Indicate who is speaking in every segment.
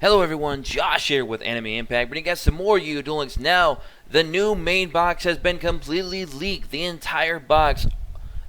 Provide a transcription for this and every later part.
Speaker 1: Hello everyone, Josh here with Anime Impact, bringing you guys some more Yu-Gi-Oh! Duel Links. Now, the new main box has been completely leaked. The entire box,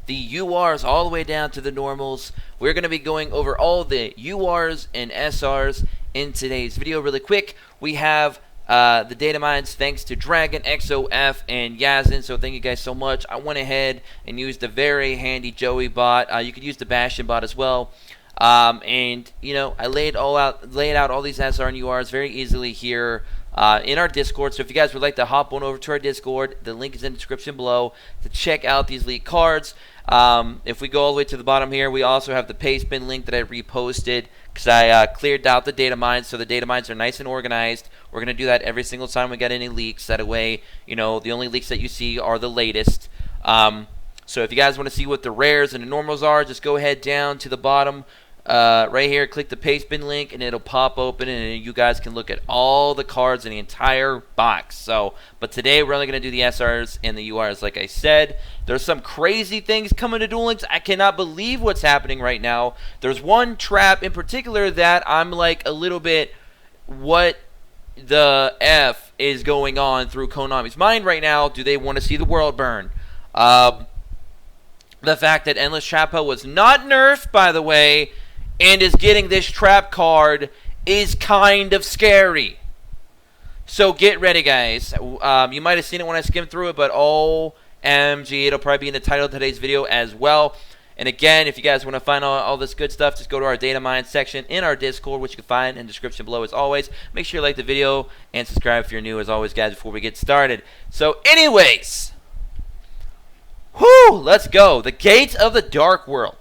Speaker 1: the URs all the way down to the normals. We're going to be going over all the URs and SRs in today's video. Really quick, we have the data mines thanks to Dragon, XOF, and Yazin. So thank you guys so much. I went ahead and used the very handy Joey bot. You could use the Bastion bot as well. And you know, I laid out all these SR and URs very easily here in our Discord. So if you guys would like to hop on over to our Discord, the link is in the description below to check out these leaked cards. If we go all the way to the bottom here, we also have the Pastebin link that I reposted because I cleared out the data mines, so the data mines are nice and organized. We're gonna do that every single time we get any leaks. That way, you know, the only leaks that you see are the latest. So if you guys want to see what the rares and the normals are, just go ahead down to the bottom. Right here, click the Pastebin link and it'll pop open and you guys can look at all the cards in the entire box. So, but today we're only going to do the SRs and the URs like I said. There's some crazy things coming to Duel Links. I cannot believe what's happening right now. There's one trap in particular that I'm like a little bit, what the F is going on through Konami's mind right now? Do they want to see the world burn? The fact that Endless Trappo was not nerfed, by the way, and is getting this trap card is kind of scary. So get ready, guys. You might have seen it when I skimmed through it, but OMG, it'll probably be in the title of today's video as well. And again, if you guys want to find all this good stuff, just go to our data mine section in our Discord, which you can find in the description below as always. Make sure you like the video and subscribe if you're new as always, guys, before we get started. So anyways, whew, let's go. The Gate of the Dark World.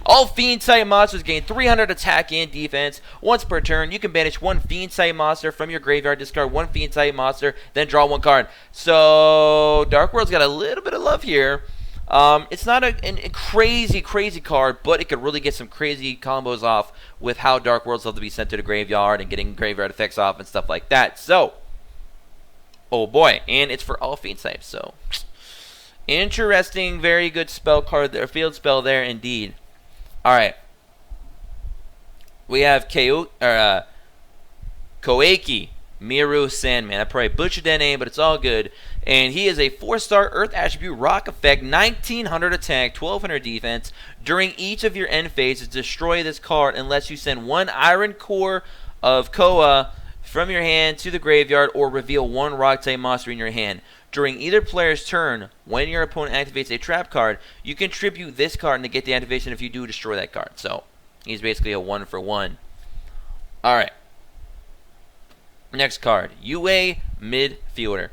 Speaker 1: All Fiend-type monsters gain 300 attack and defense. Once per turn, you can banish one Fiend-type monster from your graveyard, discard one Fiend-type monster, then draw one card. So, Dark World's got a little bit of love here. It's not a crazy card, but it could really get some crazy combos off with how Dark Worlds love to be sent to the graveyard and getting graveyard effects off and stuff like that. So, oh boy, and it's for all Fiend types, so interesting, very good spell card there, field spell there indeed. Alright. We have Koa'ki, Meiru, Sandman. I probably butchered that name, but it's all good. And he is a 4-star Earth Attribute Rock Effect, 1900 attack, 1200 defense. During each of your end phases, destroy this card unless you send one Iron Core of Koa from your hand to the graveyard or reveal one Rock-type monster in your hand. During either player's turn, when your opponent activates a trap card, you contribute this card and negate the activation if you do destroy that card. So, he's basically a 1-for-1. Alright. Next card, UA Midfielder.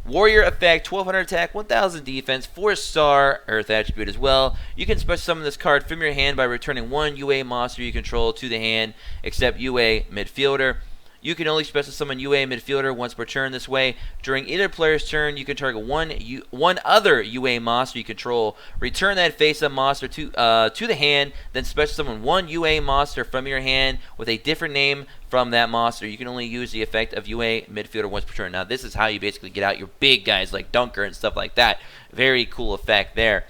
Speaker 1: Warrior effect, 1200 attack, 1000 defense, 4-star Earth Attribute as well. You can special summon this card from your hand by returning one UA monster you control to the hand, except UA Midfielder. You can only special summon UA Midfielder once per turn this way. During either player's turn, you can target one other UA monster you control. Return that face-up monster to the hand, then special summon one UA monster from your hand with a different name from that monster. You can only use the effect of UA Midfielder once per turn. Now, this is how you basically get out your big guys like Dunker and stuff like that. Very cool effect there.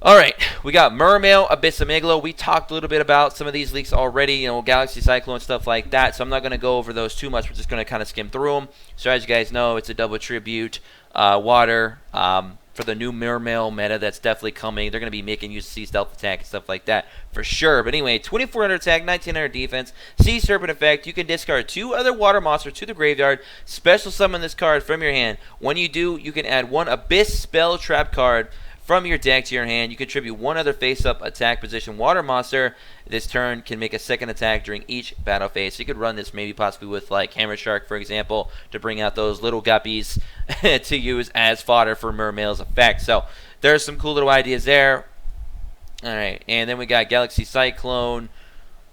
Speaker 1: Alright, we got Mermail Abyssogre. We talked a little bit about some of these leaks already, you know, Galaxy Cyclone, stuff like that, so I'm not going to go over those too much. We're just going to kind of skim through them. So as you guys know, it's a double tribute water for the new Mermail meta that's definitely coming. They're going to be making use of Sea Stealth attack and stuff like that for sure. But anyway, 2400 attack, 1900 defense, Sea Serpent effect. You can discard two other water monsters to the graveyard, special summon this card from your hand. When you do, you can add one Abyss spell trap card from your deck to your hand. You contribute one other face-up attack position water monster. This turn can make a second attack during each battle phase. So you could run this maybe possibly with like Hammer Shark, for example, to bring out those little guppies to use as fodder for Mermail's effect. So there's some cool little ideas there. Alright, and then we got Galaxy Cyclone.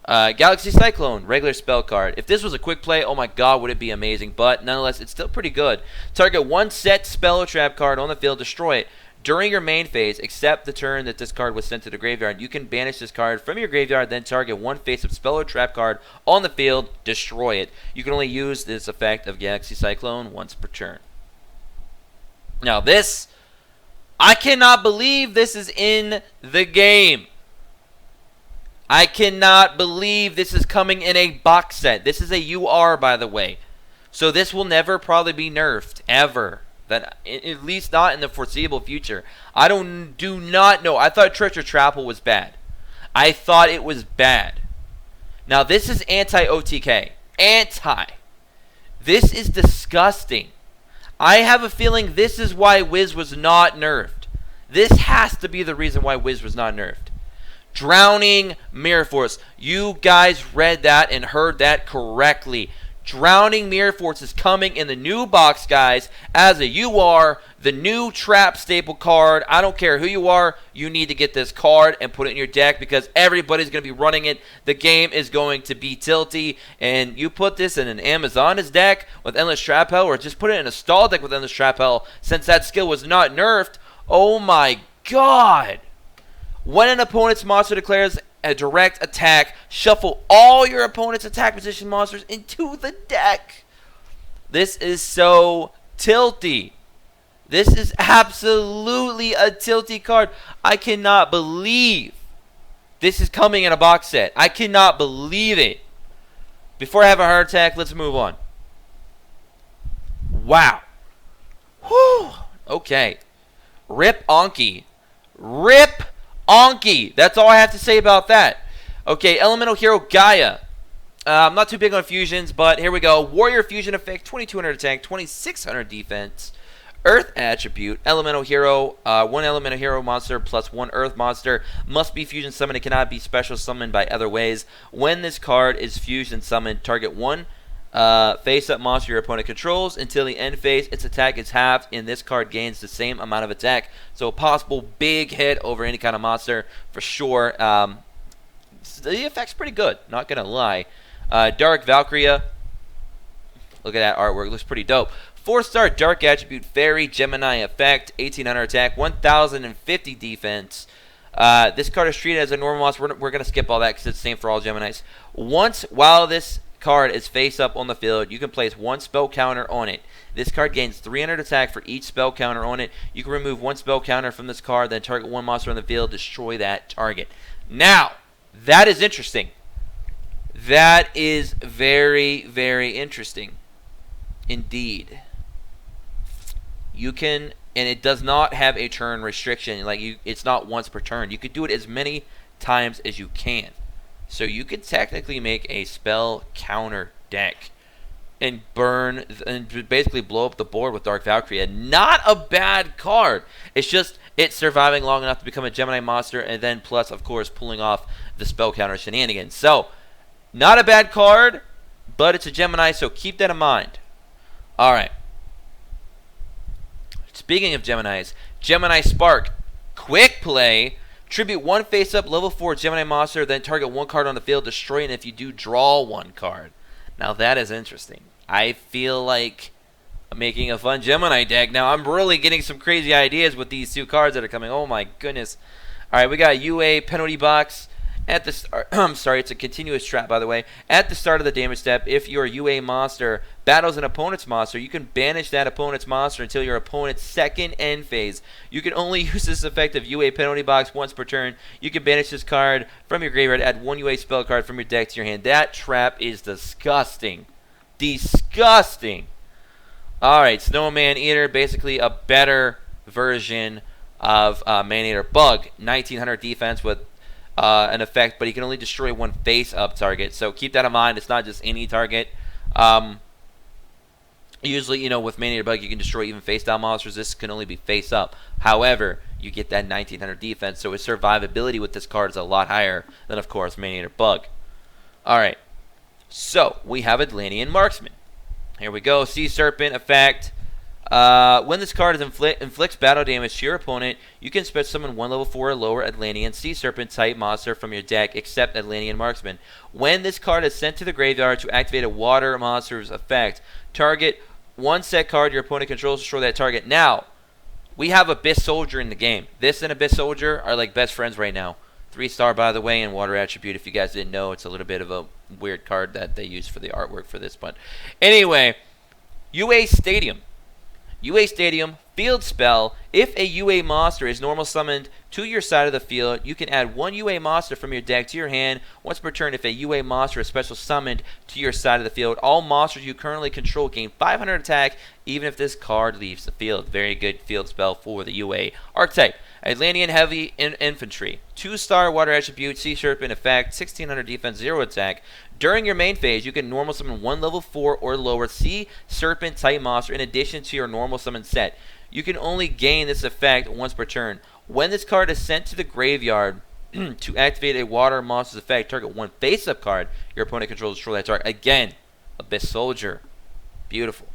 Speaker 1: Galaxy Cyclone, regular spell card. If this was a quick play, oh my god, would it be amazing. But nonetheless, it's still pretty good. Target one set spell or trap card on the field, destroy it. During your main phase, except the turn that this card was sent to the graveyard, you can banish this card from your graveyard, then target one face-up spell or trap card on the field, destroy it. You can only use this effect of Galaxy Cyclone once per turn. Now this, I cannot believe this is in the game. I cannot believe this is coming in a box set. This is a UR, by the way. So this will never probably be nerfed, ever. That, at least not in the foreseeable future. I do not know. I thought Treasure Trapple was bad. I thought it was bad. Now, this is anti-OTK. Anti. This is disgusting. I have a feeling this is why Wiz was not nerfed. This has to be the reason why Wiz was not nerfed. Drowning Mirror Force. You guys read that and heard that correctly. Drowning Mirror Force is coming in the new box, guys, as a UR, the new trap staple card. I don't care who you are, you need to get this card and put it in your deck because everybody's going to be running it. The game is going to be tilty, and you put this in an Amazoness deck with Endless Trap Hell, or just put it in a stall deck with Endless Trap Hell, since that skill was not nerfed. Oh my god. When an opponent's monster declares a direct attack, shuffle all your opponent's attack position monsters into the deck. This is so tilty. This is absolutely a tilty card. I cannot believe this is coming in a box set. I cannot believe it. Before I have a heart attack, let's move on. Wow. Whew. Okay. Rip Anki. Rip Anki. That's all I have to say about that. Okay, Elemental Hero Gaia. I'm not too big on fusions, but here we go. Warrior Fusion Effect, 2200 attack, 2600 defense. Earth Attribute, Elemental Hero, one Elemental Hero monster plus one Earth monster must be fusion summoned. It cannot be special summoned by other ways. When this card is fusion summoned, target one face-up monster your opponent controls. Until the end phase, its attack is halved, and this card gains the same amount of attack. So a possible big hit over any kind of monster for sure. The effect's pretty good, not going to lie. Dark Valkyria. Look at that artwork. Looks pretty dope. 4-star Dark Attribute Fairy Gemini effect. 1800 attack. 1050 defense. This card is treated as a normal monster. We're going to skip all that because it's the same for all Geminis. While this card is face up on the field, you can place one spell counter on it. This card gains 300 attack for each spell counter on it. You can remove one spell counter from this card, then target one monster on the field, destroy that target. Now, that is interesting. That is very, very interesting indeed. You can, and it does not have a turn restriction. It's not once per turn. You could do it as many times as you can. So you could technically make a spell counter deck and burn and basically blow up the board with Dark Valkyria. Not a bad card. It's just it's surviving long enough to become a Gemini monster, and then plus, of course, pulling off the spell counter shenanigans. So, not a bad card, but it's a Gemini, so keep that in mind. Alright. Speaking of Geminis, Gemini Spark. Quick play. Tribute one face-up level 4 Gemini monster, then target one card on the field, destroy it if you do draw one card. Now that is interesting. I feel like I'm making a fun Gemini deck. Now I'm really getting some crazy ideas with these two cards that are coming. Oh my goodness. Alright, we got UA penalty box. At the start, I'm sorry, it's a continuous trap, by the way. At the start of the damage step, if your UA monster battles an opponent's monster, you can banish that opponent's monster until your opponent's second end phase. You can only use this effective UA penalty box once per turn. You can banish this card from your graveyard, add one UA spell card from your deck to your hand. That trap is disgusting. Disgusting. Alright, Snowman Eater, basically a better version of Man Eater Bug. 1900 defense with an effect, but he can only destroy one face-up target. So keep that in mind. It's not just any target. Usually, with Man Eater Bug, you can destroy even face-down monsters. This can only be face-up. However, you get that 1900 defense, so his survivability with this card is a lot higher than, of course, Man Eater Bug. Alright, so we have Atlantean Marksman. Here we go. Sea Serpent effect. When this card inflicts battle damage to your opponent, you can special summon one level 4 or lower Atlantean Sea Serpent type monster from your deck, except Atlantean Marksman. When this card is sent to the graveyard to activate a water monster's effect, target one set card your opponent controls, destroy that target. Now, we have Abyss Soldier in the game. This and Abyss Soldier are like best friends right now. 3-star, by the way, and Water Attribute. If you guys didn't know, it's a little bit of a weird card that they use for the artwork for this. But anyway, UA Stadium. UA Stadium, Field spell. If a UA monster is normal summoned to your side of the field, you can add one UA monster from your deck to your hand. Once per turn, if a UA monster is special summoned to your side of the field, all monsters you currently control gain 500 attack, even if this card leaves the field. Very good field spell for the UA archetype. Atlantean Heavy Infantry. 2-star water attribute, Sea Serpent effect, 1600 defense, 0 attack. During your main phase, you can normal summon one level 4 or lower Sea Serpent type monster in addition to your normal summon set. You can only gain this effect once per turn. When this card is sent to the graveyard to activate a water monster's effect, target one face-up card your opponent controls, destroy that target. Again, Abyssogre. Beautiful.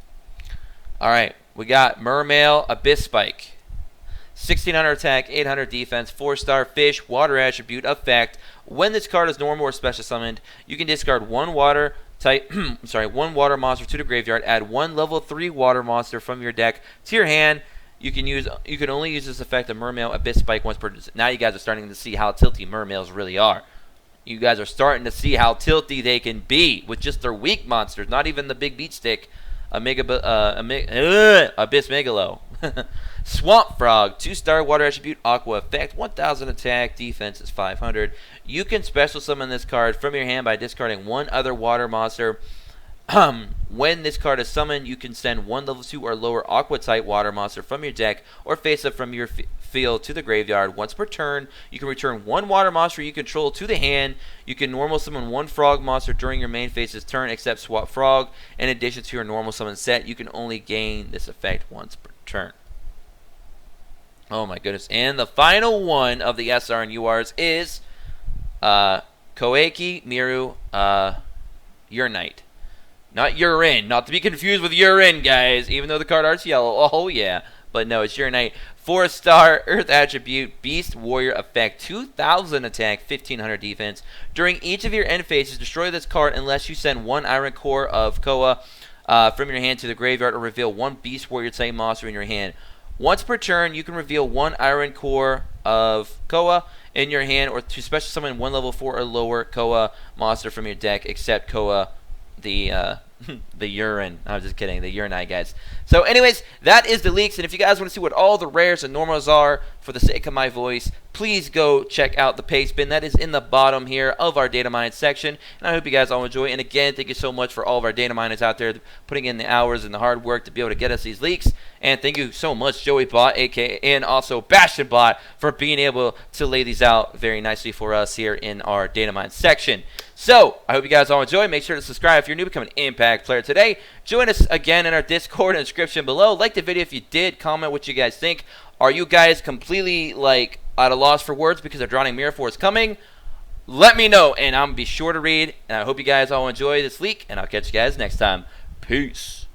Speaker 1: Alright, we got Mermail Abyssspike. 1600 attack, 800 defense, 4-star fish, water attribute effect. When this card is normal or special summoned, you can discard one water type one water monster to the graveyard, add one level 3 water monster from your deck to your hand. You can only use this effect of Mermail Abyssspike once per. Now you guys are starting to see how tilty mermails really are. You guys are starting to see how tilty they can be with just their weak monsters, not even the big beat stick, Abyss Megalo. Swamp Frog, 2-star water attribute, aqua effect, 1000 attack, defense is 500. You can special summon this card from your hand by discarding one other water monster. When this card is summoned, you can send one level 2 or lower aqua type water monster from your deck or face up from your field to the graveyard. Once per turn, you can return one water monster you control to the hand. You can normal summon one frog monster during your main phase's turn except Swap Frog. In addition to your normal summon set, you can only gain this effect once per turn. Oh my goodness. And the final one of the SR and URs is Koa'ki, Meiru, Urknight. Not urine. Not to be confused with urine, guys. Even though the card art's yellow. Oh, yeah. But no, it's Urknight. 4-star Earth Attribute, Beast Warrior effect, 2000 attack, 1500 defense. During each of your end phases, destroy this card unless you send one Iron Core of Koa from your hand to the graveyard or reveal one Beast Warrior type monster in your hand. Once per turn, you can reveal one Iron Core of Koa in your hand or to special summon one level 4 or lower Koa monster from your deck except Koa, the urine. I'm just kidding. The Urknight, guys. So anyways, that is the leaks. And if you guys want to see what all the rares and normals are for the sake of my voice, please go check out the paste bin. That is in the bottom here of our data mine section. And I hope you guys all enjoy. And again, thank you so much for all of our data miners out there putting in the hours and the hard work to be able to get us these leaks. And thank you so much, Joey Bot, aka, and also Bastion Bot, for being able to lay these out very nicely for us here in our data mine section. So, I hope you guys all enjoy. Make sure to subscribe if you're new, become an Impact player today. Join us again in our Discord in the description below. Like the video if you did. Comment what you guys think. Are you guys completely, like, at a loss for words because of Drowning Mirror 4 is coming? Let me know, and I'll be sure to read. And I hope you guys all enjoy this leak, and I'll catch you guys next time. Peace.